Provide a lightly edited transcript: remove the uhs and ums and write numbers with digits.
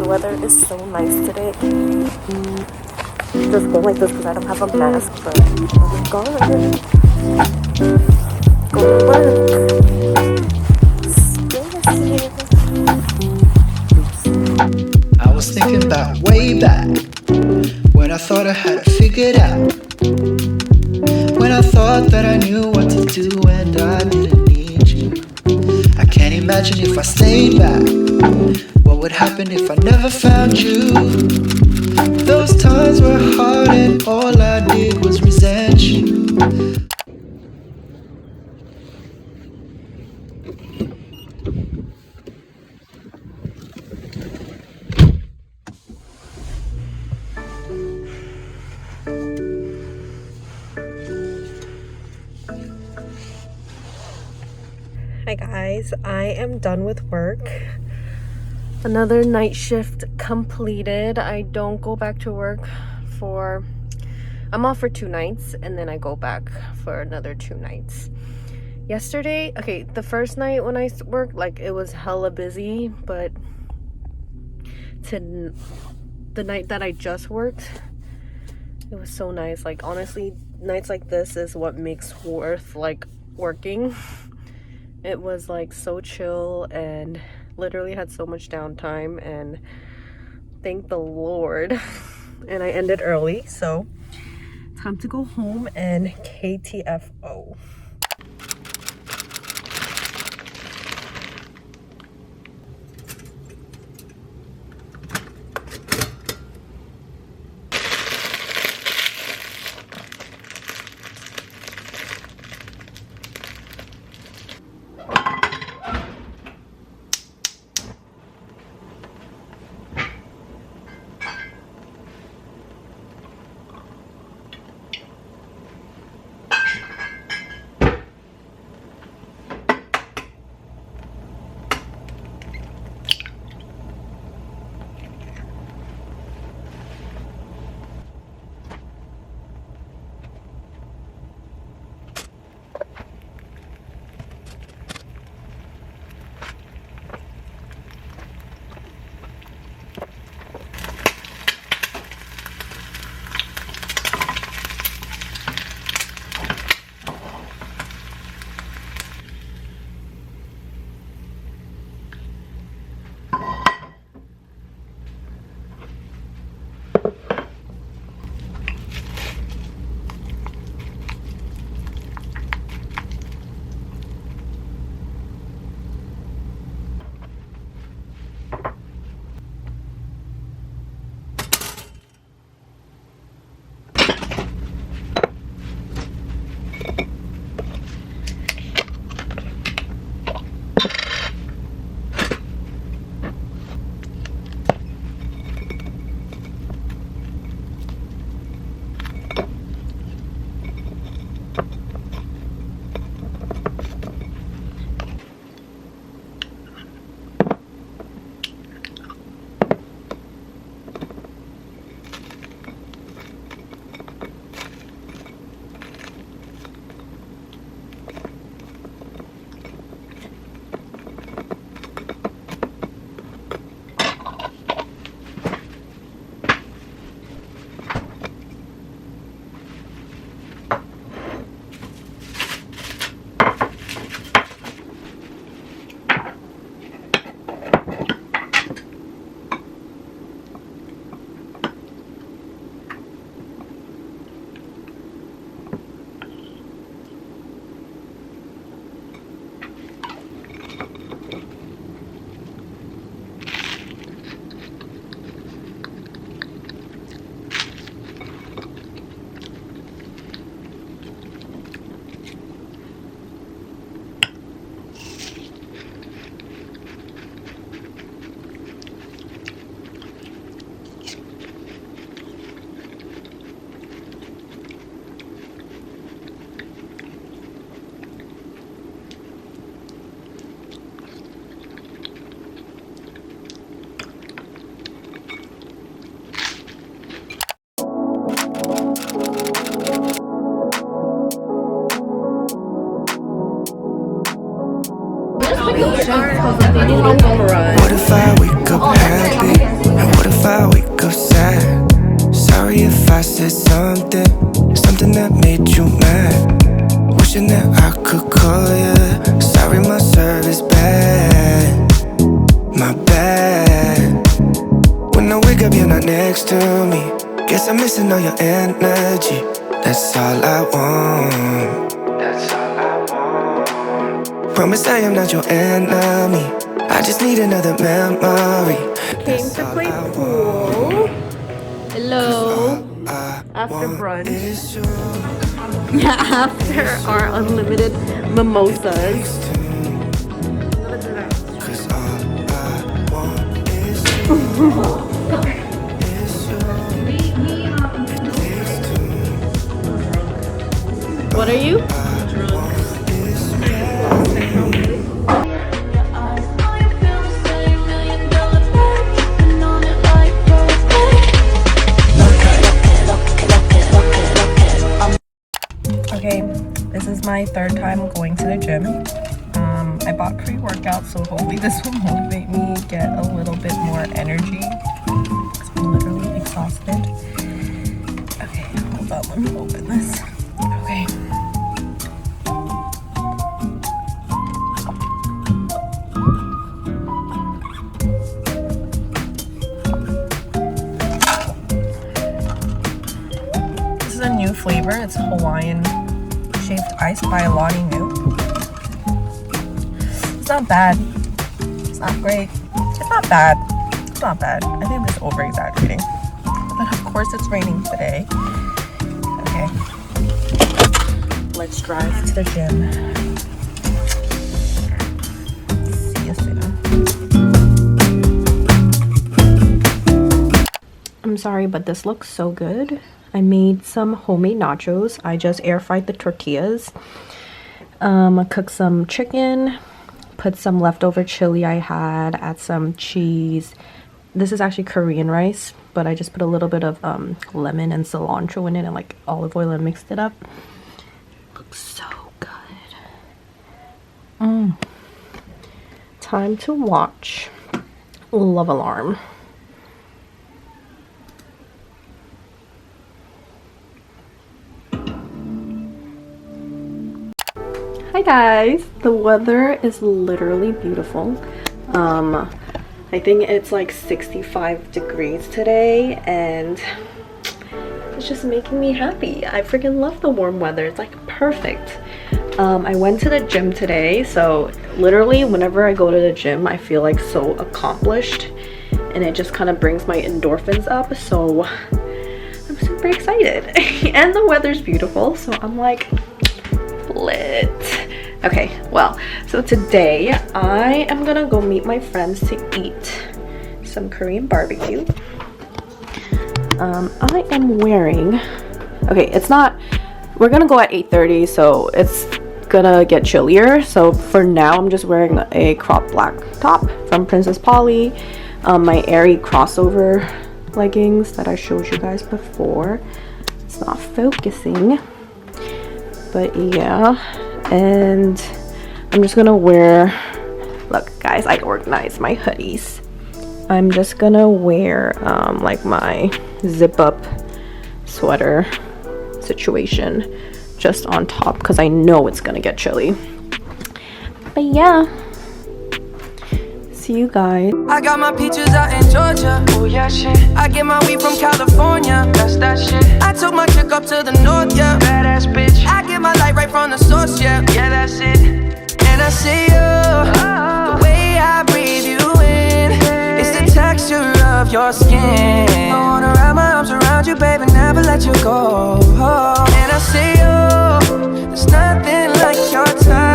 weather is so nice today. Just going like this because I don't have a mask, but oh my god. Go to work. I was thinking about way back when I thought I had it figured out. When I thought that I knew what to do and I didn't need you. I can't imagine if I stayed back. What would happen if I never found you? Those times were hard and all I did was resent you. Hi guys, I am done with work. Another night shift completed. I don't go back to work for... I'm off for 2 nights and then I go back for another 2 nights. Yesterday, okay, the first night when I worked, like, it was hella busy, but to the night that I just worked, it was so nice. Like, honestly, nights like this is what makes worth, like, working. It was, like, so chill and literally had so much downtime, and thank the Lord. And I ended early, so time to go home and KTFO. next to me. Guess I'm missing all your energy. That's all I want. That's all I want. Promise I am not your enemy. I just need another memory. Came to play pool. Hello. After brunch. After our unlimited mimosas. What are you? Okay, this is my third time going to the gym. I bought pre-workout, so hopefully this will motivate me, get a little bit more energy. Because I'm literally exhausted. Okay, hold on, let me open this. Okay. This is a new flavor. It's Hawaiian shaved ice by Alani New. It's not bad. It's not great. It's not bad. It's not bad. I think I'm just over exaggerating. But of course it's raining today. Okay. Let's drive to the gym. See you soon. I'm sorry, but this looks so good. I made some homemade nachos. I just air fried the tortillas. I cooked some chicken, put some leftover chili I had, add some cheese. This is actually Korean rice, but I just put a little bit of lemon and cilantro in it and like olive oil and mixed it up. Looks so good. Time to watch Love Alarm. Hi guys, the weather is literally beautiful. I think it's like 65 degrees today and it's just making me happy. I freaking love the warm weather. It's like perfect. I went to the gym today, so literally whenever I go to the gym I feel like so accomplished and it just kind of brings my endorphins up, so I'm super excited. And the weather's beautiful, so I'm like lit. Okay, well, so today I am gonna go meet my friends to eat some Korean barbecue. I am wearing, okay, it's not, we're gonna go at 8:30, so it's gonna get chillier. So for now I'm just wearing a crop black top from Princess Polly, my airy crossover leggings that I showed you guys before. It's not focusing, but yeah. And I'm just gonna wear, look guys, I organized my hoodies. I'm just gonna wear like my zip up sweater situation just on top because I know it's gonna get chilly. But yeah, see you guys. I got my peaches out in Georgia. Oh yeah, shit. I get my weed from California. That's that shit. I took my chick up to the north, yeah. Badass bitch. I get my light right from the source, yeah. Yeah, that's it. And I see you, the way I breathe you in, it's the texture of your skin. I wanna wrap my arms around you, baby, never let you go. And I see you, there's nothing like your touch.